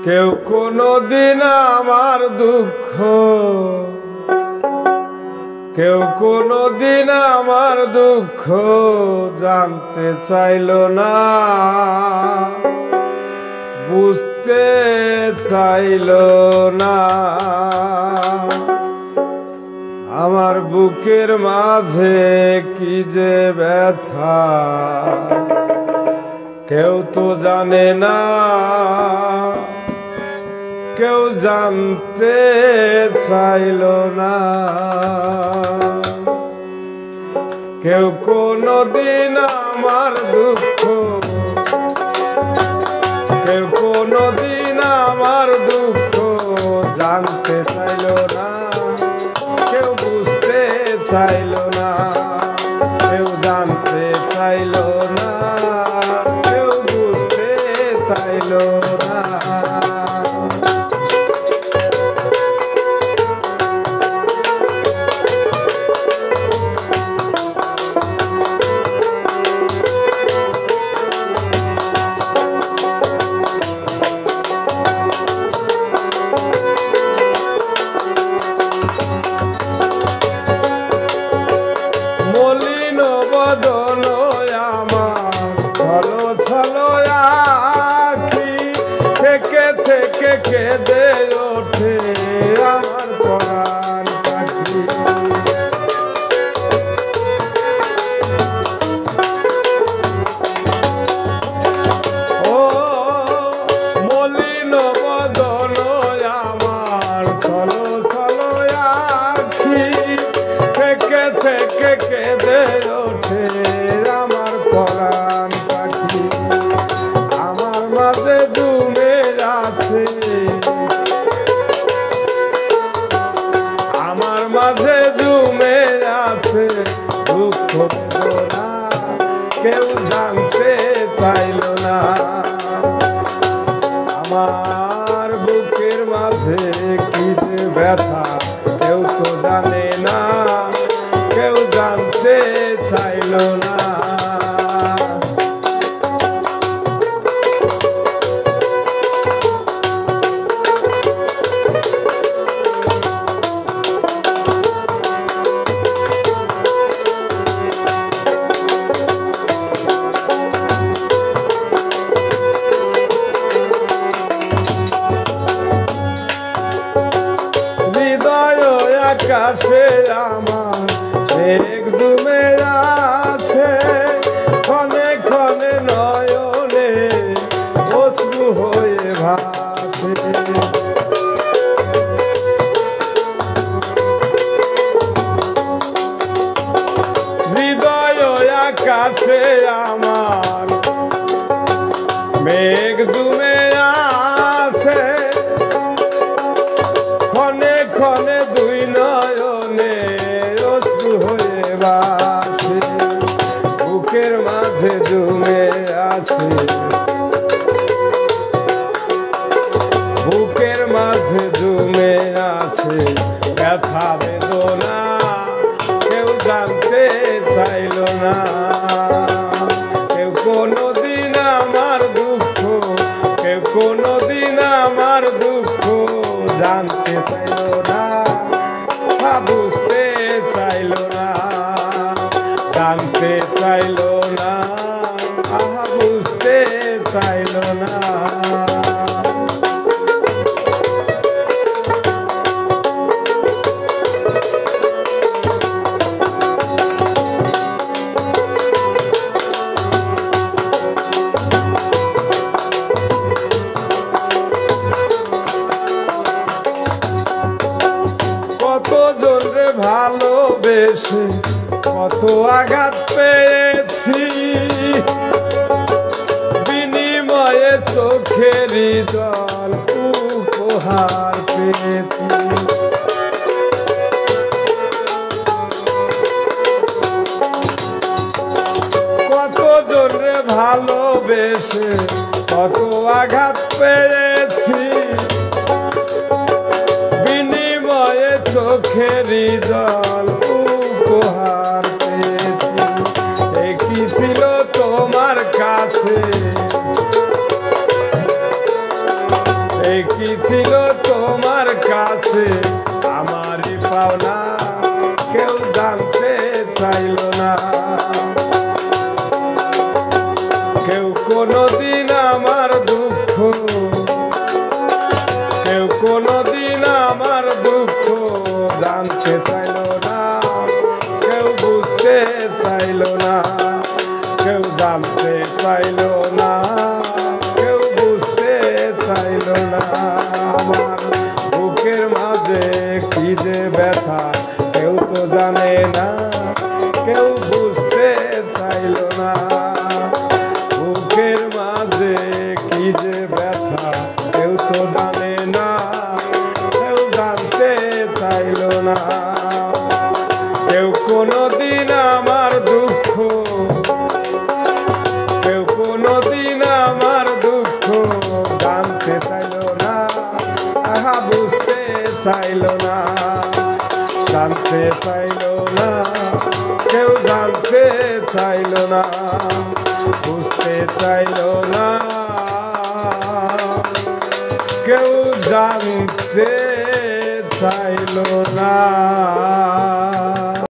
কেউ কোনদিন আমার দুঃখ, কেউ কোনদিন আমার দুঃখ জানতে চাইল না, বুঝতে চাইল না। আমার বুকের মাঝে কি যে ব্যথা কেউ তো জানে না, কেউ জানতে চাইল না। কেউ কোনদিন আমার দুঃখ, কেউ কোনদিন আমার দুঃখ জানতে চাইল না, কেউ বুঝতে চাইল না, কেউ জানতে চাইল না, কেউ বুঝতে চাইল না। মলিন বদন আমার ছলো ছলো আখি থেকে থেকে কেঁদে ওঠে আমার পরাণ পাখি। ও মলিন বদন আমার ছলো ছলো আখি থেকে থেকে কেঁদে ওঠে আমার পরাণ পাখি। আমার মাঝে জুমে আছে, আমার মাঝে জুমে আছে দুঃখ বেদনা, কেউ জানতে চাইল না। আমার বুকের মাঝে কি যে ব্যথা কেউ তো জানে না, কেউ জানতে চাইল না। হৃদয় আকাশে আমার মেঘ জমে আছে, ক্ষণে ক্ষণে নয়নে অশ্রু হয়ে ভাসে। হৃদয় আকাশে আমার মেঘ জমে আছে, ক্ষণে ক্ষণে দুই নয়নে অশ্রু হয়ে ভাসে। বুকের মাঝে জমে আছে, বুকের মাঝে জমে আছে ব্যথা বেদনা, কেউ জানতে চাইল না। কেউ কোনদিন আমার দুঃখ, কেউ কোনদিন আমার দুঃখ জানতে চাইল না, বুঝতে চাইল না, জানতে চাইল না, বুঝতে চাইল না। কতজন রে ভালোবেসে কত আঘাত পেয়েছি, বিনিময়ে চোখেরই জল উপহার পেয়েছি। কতজন রে ভালোবেসে কত আঘাত পেয়েছি, বিনিময়ে চোখেরই জল উপহার পেয়েছি। একই ছিল তোমার কাছে এই কি ছিল তোমার কাছে আমারই পাওনা, কেউ জানতে চাইল না। কেউ কোনোদিন আমার দুঃখ, কেউ কোনোদিন আমার দুঃখ জানতে চাইল না, কেউ বুঝতে চাইল না, কেউ জানতে চাইল না, কেউ বুঝতে চাইল না। আমার বুকের মাঝে কি যে ব্যথা কেউ তো জানে না, কেউ বুঝতে চাইল না। বুকের মাঝে কি যে ব্যথা কেউ তো জানে না, কেউ জানতে চাইল না। কেউ কোনোদিন আমার দুঃখ, কেউ কোনোদিন আমার দুঃখ জানতে চাইল না, আহা বুঝতে চাইল না, জানতে চাইল না, কেউ জানতে চাইল না, বুঝতে চাইল না, কেউ জানতে চাইল না।